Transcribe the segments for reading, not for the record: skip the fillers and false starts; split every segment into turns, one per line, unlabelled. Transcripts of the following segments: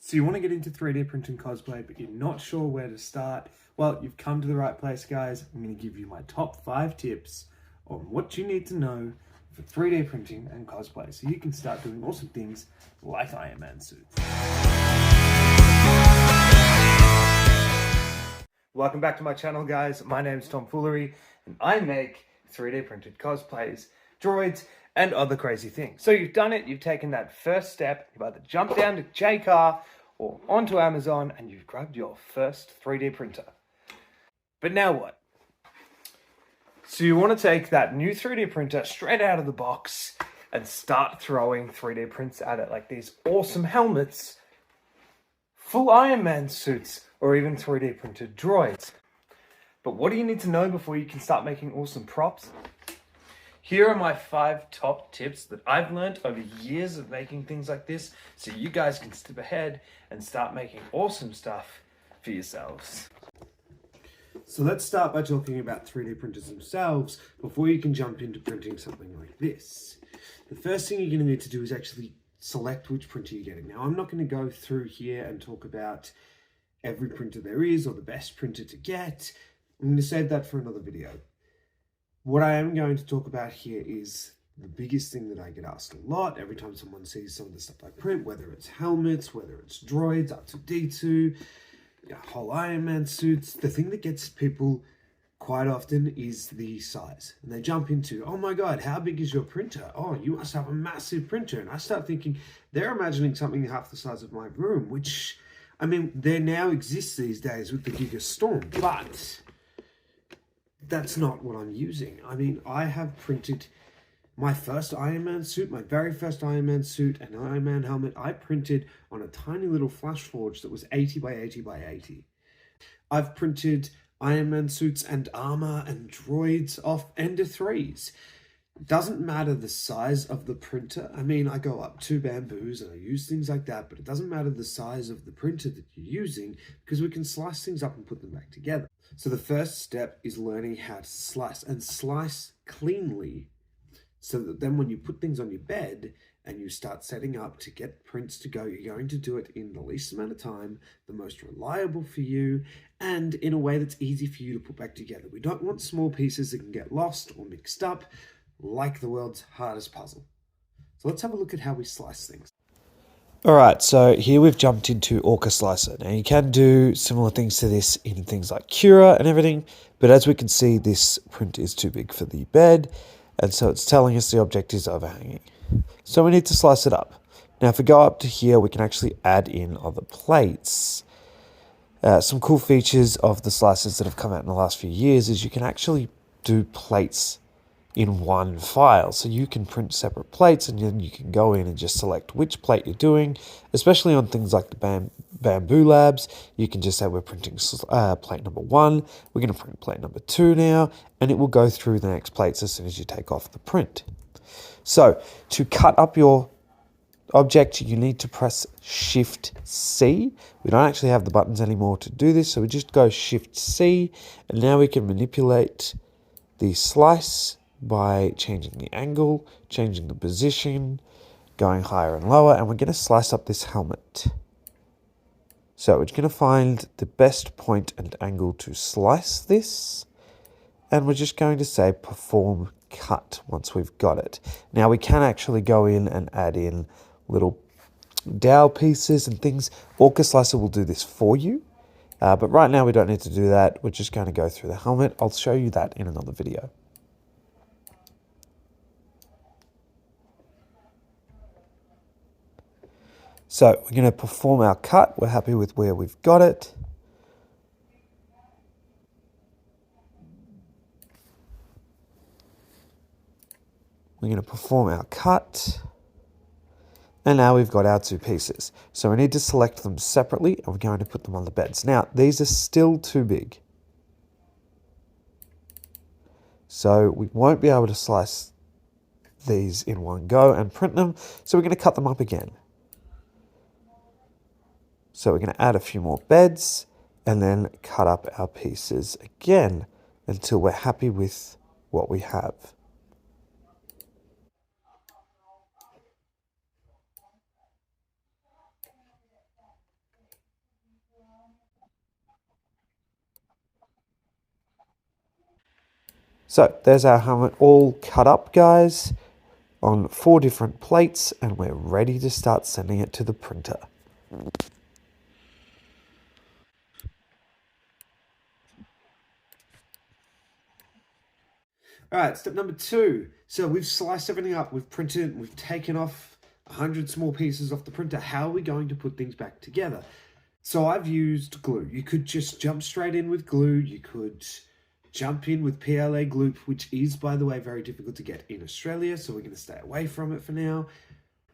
So you want to get into 3D printing cosplay, but you're not sure where to start? Well, you've come to the right place, guys. I'm going to give you my top 5 tips on what you need to know for 3D printing and cosplay, so you can start doing awesome things like Iron Man suits. Welcome back to my channel, guys. My name's Tom Foolery, and I make 3D printed cosplays, droids, and other crazy things. So you've done it, you've taken that first step, you've either jumped down to JCar or onto Amazon and you've grabbed your first 3D printer. But now what? So you want to take that new 3D printer straight out of the box and start throwing 3D prints at it, like these awesome helmets, full Iron Man suits, or even 3D printed droids. But what do you need to know before you can start making awesome props? Here are my 5 top tips that I've learned over years of making things like this, so you guys can step ahead and start making awesome stuff for yourselves. So let's start by talking about 3D printers themselves before you can jump into printing something like this. The first thing you're going to need to do is actually select which printer you're getting. Now, I'm not going to go through here and talk about every printer there is or the best printer to get. I'm going to save that for another video. What I am going to talk about here is the biggest thing that I get asked a lot every time someone sees some of the stuff I print, whether it's helmets, whether it's droids, R2-D2, whole Iron Man suits. The thing that gets people quite often is the size. And they jump into, oh my God, how big is your printer? Oh, you must have a massive printer. And I start thinking, they're imagining something half the size of my room, which, I mean, there now exists these days with the Giga Storm, but that's not what I'm using. I mean, I have printed my first Iron Man suit, my very first Iron Man suit, and Iron Man helmet, I printed on a tiny little flash forge that was 80 by 80 by 80. I've printed Iron Man suits and armor and droids off Ender 3s. It doesn't matter the size of the printer. I mean, I go up 2 bamboos and I use things like that, but it doesn't matter the size of the printer that you're using because we can slice things up and put them back together. So the first step is learning how to slice, and slice cleanly, so that then when you put things on your bed and you start setting up to get prints to go, you're going to do it in the least amount of time, the most reliable for you, and in a way that's easy for you to put back together. We don't want small pieces that can get lost or mixed up, like the world's hardest puzzle. So let's have a look at how we slice things.
Alright, so here we've jumped into Orca Slicer. Now you can do similar things to this in things like Cura and everything, but as we can see, this print is too big for the bed, and so it's telling us the object is overhanging. So we need to slice it up. Now if we go up to here, we can actually add in other plates. Some cool features of the slicers that have come out in the last few years is you can actually do plates in one file, so you can print separate plates and then you can go in and just select which plate you're doing, especially on things like the Bamboo Labs. You can just say we're printing plate number 1, we're going to print plate number 2 now, and it will go through the next plates as soon as you take off the print. So to cut up your object, you need to press Shift C. We don't actually have the buttons anymore to do this, so we just go Shift C, and now we can manipulate the slice by changing the angle, changing the position, going higher and lower, and we're going to slice up this helmet. So we're going to find the best point and angle to slice this, and we're just going to say perform cut once we've got it. Now we can actually go in and add in little dowel pieces and things. Orca Slicer will do this for you, but right now we don't need to do that. We're just going to go through the helmet. I'll show you that in another video. So we're going to perform our cut. We're happy with where we've got it. We're going to perform our cut. And now we've got our 2 pieces. So we need to select them separately and we're going to put them on the beds. Now, these are still too big. So we won't be able to slice these in one go and print them. So we're going to cut them up again. So we're going to add a few more beds and then cut up our pieces again until we're happy with what we have. So there's our helmet all cut up, guys, on 4 different plates, and we're ready to start sending it to the printer.
All right, step number 2. So we've sliced everything up, we've printed, we've taken off 100 small pieces off the printer. How are we going to put things back together? So I've used glue. You could just jump straight in with glue. You could jump in with PLA glue, which is, by the way, very difficult to get in Australia, so we're going to stay away from it for now.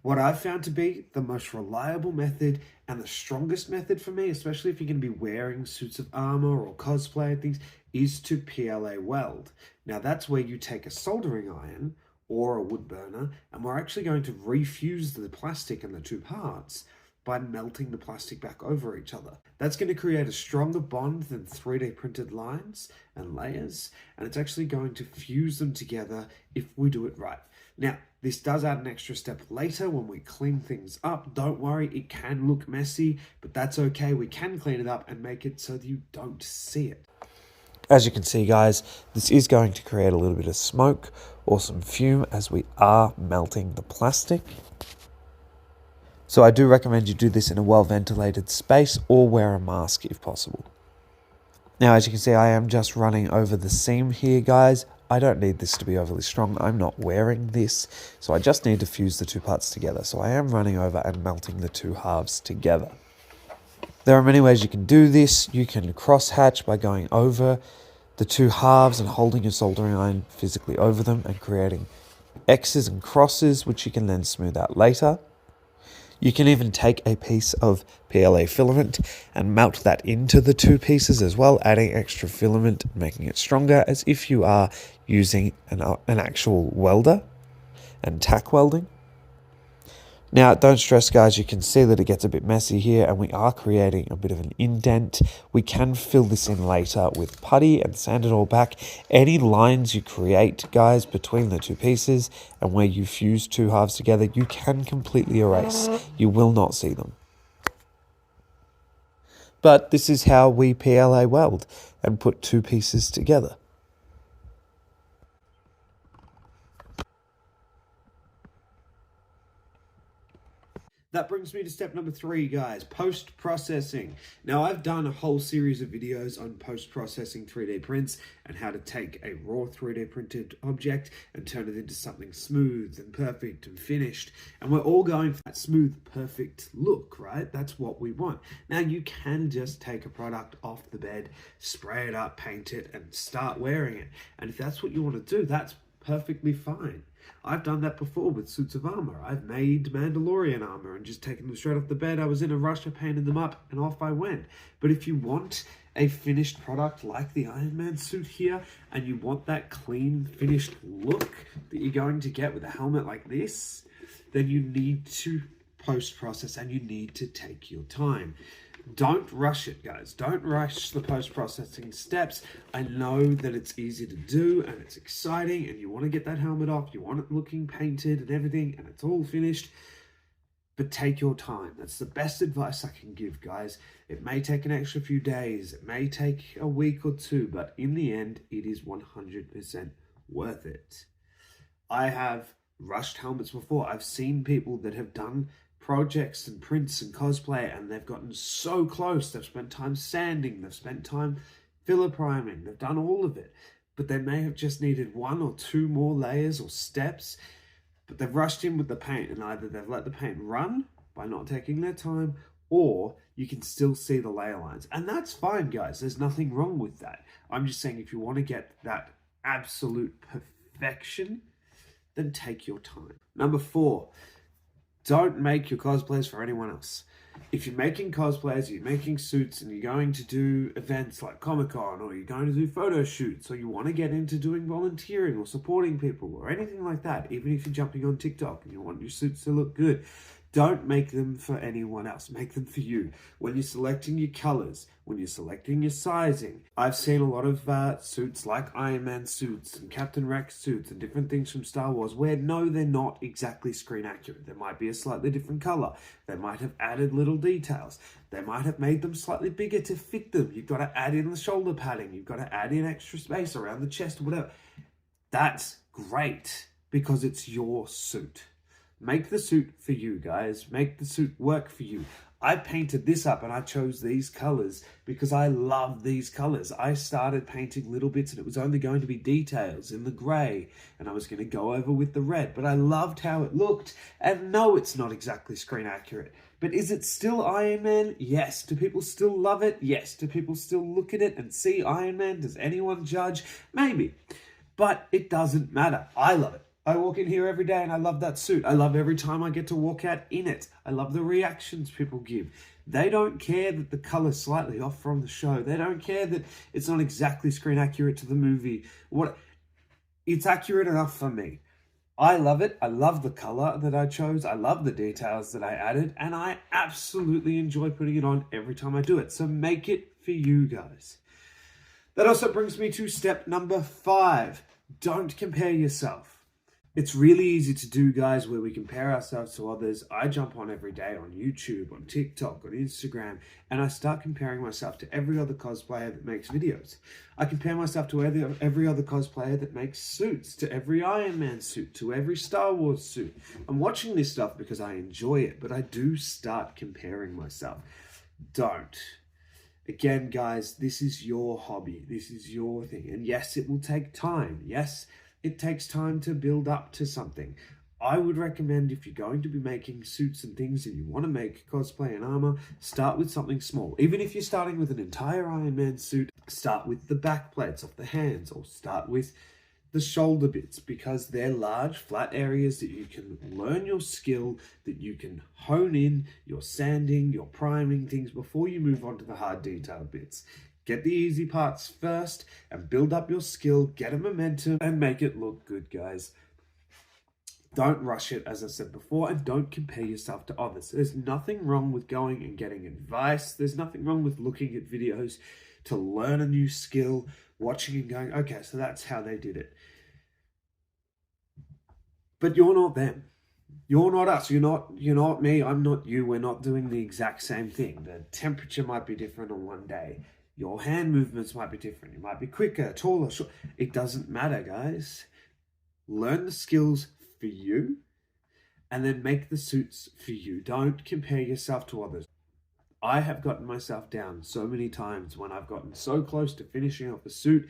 What I've found to be the most reliable method and the strongest method for me, especially if you're going to be wearing suits of armor or cosplay and things, is to PLA weld. Now that's where you take a soldering iron or a wood burner, and we're actually going to refuse the plastic and the 2 parts by melting the plastic back over each other. That's going to create a stronger bond than 3D printed lines and layers, and it's actually going to fuse them together if we do it right. Now, this does add an extra step later when we clean things up. Don't worry, it can look messy, but that's okay. We can clean it up and make it so that you don't see it.
As you can see, guys, this is going to create a little bit of smoke or some fume as we are melting the plastic. So I do recommend you do this in a well-ventilated space or wear a mask if possible. Now, as you can see, I am just running over the seam here, guys. I don't need this to be overly strong. I'm not wearing this, so I just need to fuse the 2 parts together. So I am running over and melting the 2 halves together. There are many ways you can do this. You can cross-hatch by going over the 2 halves and holding your soldering iron physically over them and creating X's and crosses, which you can then smooth out later. You can even take a piece of PLA filament and melt that into the 2 pieces as well, adding extra filament, making it stronger as if you are using an actual welder and tack welding. Now, don't stress, guys. You can see that it gets a bit messy here, and we are creating a bit of an indent. We can fill this in later with putty and sand it all back. Any lines you create, guys, between the 2 pieces and where you fuse 2 halves together, you can completely erase. You will not see them. But this is how we PLA weld and put 2 pieces together.
That brings me to step number 3, guys, post-processing. Now, I've done a whole series of videos on post-processing 3D prints and how to take a raw 3D printed object and turn it into something smooth and perfect and finished. And we're all going for that smooth, perfect look, right? That's what we want. Now, you can just take a product off the bed, spray it up, paint it, and start wearing it. And if that's what you want to do, that's perfectly fine. I've done that before with suits of armor. I've made Mandalorian armor and just taken them straight off the bed. I was in a rush, I painted them up, and off I went. But if you want a finished product like the Iron Man suit here, and you want that clean, finished look that you're going to get with a helmet like this, then you need to post-process and you need to take your time. Don't rush it, guys. Don't rush the post-processing steps. I know that it's easy to do and it's exciting and you want to get that helmet off. You want it looking painted and everything and it's all finished. But take your time. That's the best advice I can give, guys. It may take an extra few days. It may take a week or 2. But in the end, it is 100% worth it. I have rushed helmets before. I've seen people that have done projects and prints and cosplay and they've gotten so close. They've spent time sanding, they've spent time filler priming, they've done all of it, but they may have just needed 1 or 2 more layers or steps, but they've rushed in with the paint and either they've let the paint run by not taking their time, or you can still see the layer lines. And that's fine, guys. There's nothing wrong with that. I'm just saying if you want to get that absolute perfection, then take your time. Number 4, don't make your cosplays for anyone else. If you're making cosplays, you're making suits, and you're going to do events like Comic-Con, or you're going to do photo shoots, or you want to get into doing volunteering or supporting people or anything like that, even if you're jumping on TikTok and you want your suits to look good,
Don't make them for anyone else. Make them for you. When you're selecting your colors, when you're selecting your sizing. I've seen a lot of suits like Iron Man suits and Captain Rex suits and different things from Star Wars where no, they're not exactly screen accurate. There might be a slightly different color. They might have added little details. They might have made them slightly bigger to fit them. You've got to add in the shoulder padding. You've got to add in extra space around the chest or whatever. That's great because it's your suit. Make the suit for you, guys. Make the suit work for you. I painted this up and I chose these colors because I love these colors. I started painting little bits and it was only going to be details in the gray and I was going to go over with the red, but I loved how it looked. And no, it's not exactly screen accurate, but is it still Iron Man? Yes. Do people still love it? Yes. Do people still look at it and see Iron Man? Does anyone judge? Maybe, but it doesn't matter. I love it. I walk in here every day and I love that suit. I love every time I get to walk out in it. I love the reactions people give. They don't care that the color's slightly off from the show. They don't care that it's not exactly screen accurate to the movie. It's accurate enough for me. I love it. I love the color that I chose. I love the details that I added. And I absolutely enjoy putting it on every time I do it. So make it for you guys. That also brings me to step number 5. Don't compare yourself. It's really easy to do, guys, where we compare ourselves to others. I jump on every day on YouTube, on TikTok, on Instagram, and I start comparing myself to every other cosplayer that makes videos. I compare myself to every other cosplayer that makes suits, to every Iron Man suit, to every Star Wars suit. I'm watching this stuff because I enjoy it, but I do start comparing myself. Don't. Again, guys, this is your hobby. This is your thing. And yes, it will take time. Yes, it takes time to build up to something. I would recommend if you're going to be making suits and things and you want to make cosplay and armor, start with something small. Even if you're starting with an entire Iron Man suit, start with the back plates of the hands or start with the shoulder bits because they're large, flat areas that you can learn your skill, that you can hone in your sanding, your priming things before you move on to the hard detailed bits. Get the easy parts first and build up your skill, get a momentum and make it look good, guys. Don't rush it, as I said before, and don't compare yourself to others. There's nothing wrong with going and getting advice. There's nothing wrong with looking at videos to learn a new skill, watching and going, okay, so that's how they did it. But you're not them. You're not us. You're not me. I'm not you. We're not doing the exact same thing. The temperature might be different on one day. Your hand movements might be different. You might be quicker, taller, short. It doesn't matter, guys. Learn the skills for you and then make the suits for you. Don't compare yourself to others. I have gotten myself down so many times when I've gotten so close to finishing off a suit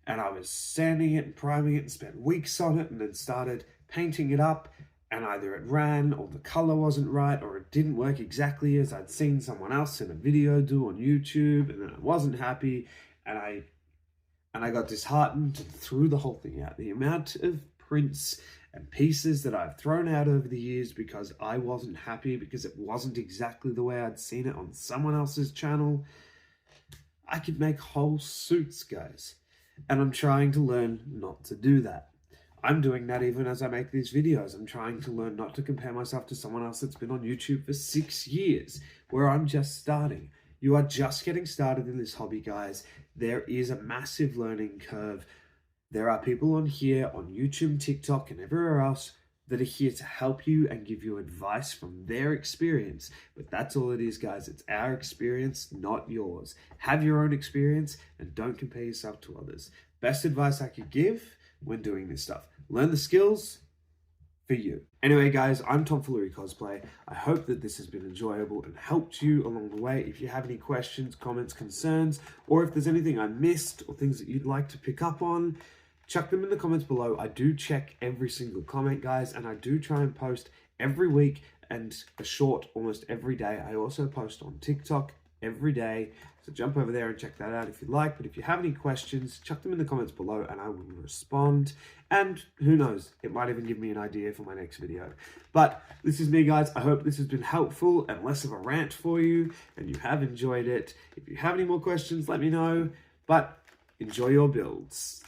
and I was sanding it and priming it and spent weeks on it and then started painting it up and either it ran or the color wasn't right or it didn't work exactly as I'd seen someone else in a video do on YouTube, and then I wasn't happy and I got disheartened and threw the whole thing out. The amount of prints and pieces that I've thrown out over the years because I wasn't happy, because it wasn't exactly the way I'd seen it on someone else's channel. I could make whole suits, guys, and I'm trying to learn not to do that. I'm doing that even as I make these videos. I'm trying to learn not to compare myself to someone else that's been on YouTube for 6 years, where I'm just starting. You are just getting started in this hobby, guys. There is a massive learning curve. There are people on here, on YouTube, TikTok, and everywhere else that are here to help you and give you advice from their experience. But that's all it is, guys. It's our experience, not yours. Have your own experience and don't compare yourself to others. Best advice I could give when doing this stuff. Learn the skills for you. Anyway, guys, I'm Tom Foolery Cosplay. I hope that this has been enjoyable and helped you along the way. If you have any questions, comments, concerns, or if there's anything I missed or things that you'd like to pick up on, chuck them in the comments below. I do check every single comment, guys, and I do try and post every week and a short almost every day. I also post on TikTok every day, so jump over there and check that out if you like. But if you have any questions, chuck them in the comments below and I will respond. And who knows, it might even give me an idea for my next video. But this is me, guys. I hope this has been helpful and less of a rant for you and you have enjoyed it. If you have any more questions, let me know. But enjoy your builds.